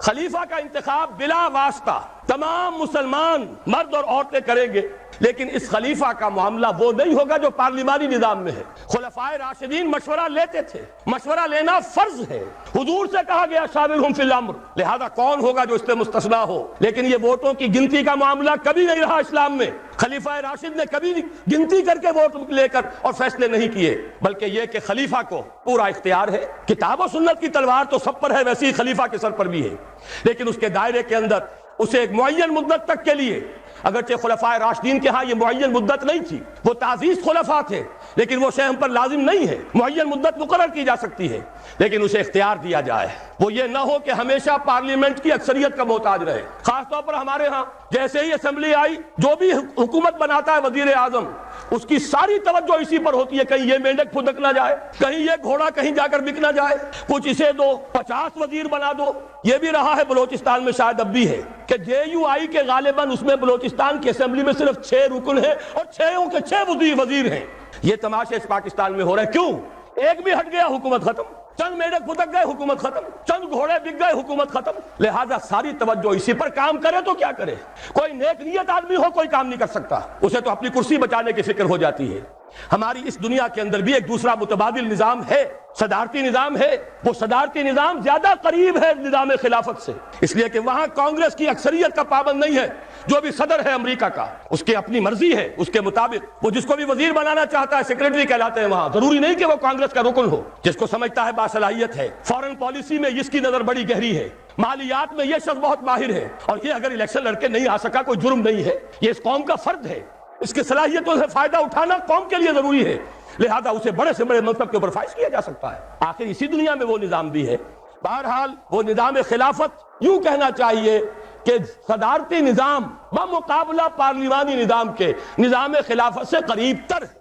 خلیفہ کا انتخاب بلا واسطہ تمام مسلمان مرد اور عورتیں کریں گے، لیکن اس خلیفہ کا معاملہ وہ نہیں ہوگا جو پارلیمانی نظام میں ہے۔ خلفائے راشدین مشورہ لیتے تھے، مشورہ لینا فرض ہے، حضور سے کہا گیا شاورہم فی الامر، لہذا کون ہوگا جو اس سے مستثنیٰ ہو؟ لیکن یہ ووٹوں کی گنتی کا معاملہ کبھی نہیں رہا اسلام میں۔ خلیفہ راشد نے کبھی گنتی کر کے ووٹ لے کر اور فیصلے نہیں کیے، بلکہ یہ کہ خلیفہ کو پورا اختیار ہے۔ کتاب و سنت کی تلوار تو سب پر ہے، ویسے ہی خلیفہ کے سر پر بھی ہے، لیکن اس کے دائرے کے اندر اسے ایک معین مدت تک کے لیے، اگرچہ خلفائے راشدین کے ہاں یہ معین مدت نہیں تھی، وہ تعزیز خلفاء تھے، لیکن وہ شے ہم پر لازم نہیں ہے، معین مدت مقرر کی جا سکتی ہے، لیکن اسے اختیار دیا جائے۔ وہ یہ نہ ہو کہ ہمیشہ پارلیمنٹ کی اکثریت کا محتاج رہے۔ خاص طور پر ہمارے ہاں جیسے ہی اسمبلی آئی، جو بھی حکومت بناتا ہے وزیر اعظم، اس کی ساری توجہ اسی پر ہوتی ہے، کہیں یہ مینڈک پھدک نہ جائے، کہیں یہ گھوڑا کہیں جا کر بک نہ جائے، کچھ اسے دو، 50 وزیر بنا دو۔ یہ بھی رہا ہے بلوچستان میں، شاید اب بھی ہے، کہ جے یو آئی کے غالباً اس میں بلوچستان کی اسمبلی میں صرف 6 رکن ہیں اور 6 وزیر ہیں۔ یہ تماشے اس پاکستان میں ہو رہے ہیں۔ کیوں؟ ایک بھی ہٹ گیا حکومت ختم، چند میڈک پھدک گئے حکومت ختم، چند گھوڑے بک گئے حکومت ختم۔ لہذا ساری توجہ اسی پر، کام کرے تو کیا کرے؟ کوئی نیک نیت آدمی ہو کوئی کام نہیں کر سکتا، اسے تو اپنی کرسی بچانے کی فکر ہو جاتی ہے۔ ہماری اس دنیا کے اندر بھی ایک دوسرا متبادل نظام ہے، صدارتی نظام ہے۔ وہ صدارتی نظام زیادہ قریب ہے نظام خلافت سے، اس لیے کہ وہاں کانگریس کی اکثریت کا پابند نہیں ہے۔ جو بھی صدر ہے امریکہ کا، اس کی اپنی مرضی ہے، اس کے مطابق وہ جس کو بھی وزیر بنانا چاہتا ہے سیکریٹری کہلاتے ہیں وہاں، ضروری نہیں کہ وہ کانگریس کا رکن ہو۔ جس کو سمجھتا ہے باصلاحیت ہے، فارن پالیسی میں اس کی نظر بڑی گہری ہے، مالیات میں یہ شخص بہت ماہر ہے، اور یہ اگر الیکشن لڑ کے نہیں آ سکا کوئی جرم نہیں ہے، یہ اس قوم کا فرد ہے، اس کی صلاحیتوں سے فائدہ اٹھانا قوم کے لیے ضروری ہے، لہذا اسے بڑے سے بڑے منصب کے اوپر فائز کیا جا سکتا ہے۔ آخر اسی دنیا میں وہ نظام بھی ہے۔ بہرحال وہ نظام خلافت، یوں کہنا چاہیے کہ صدارتی نظام بمقابلہ پارلیمانی نظام کے نظام خلافت سے قریب تر ہے۔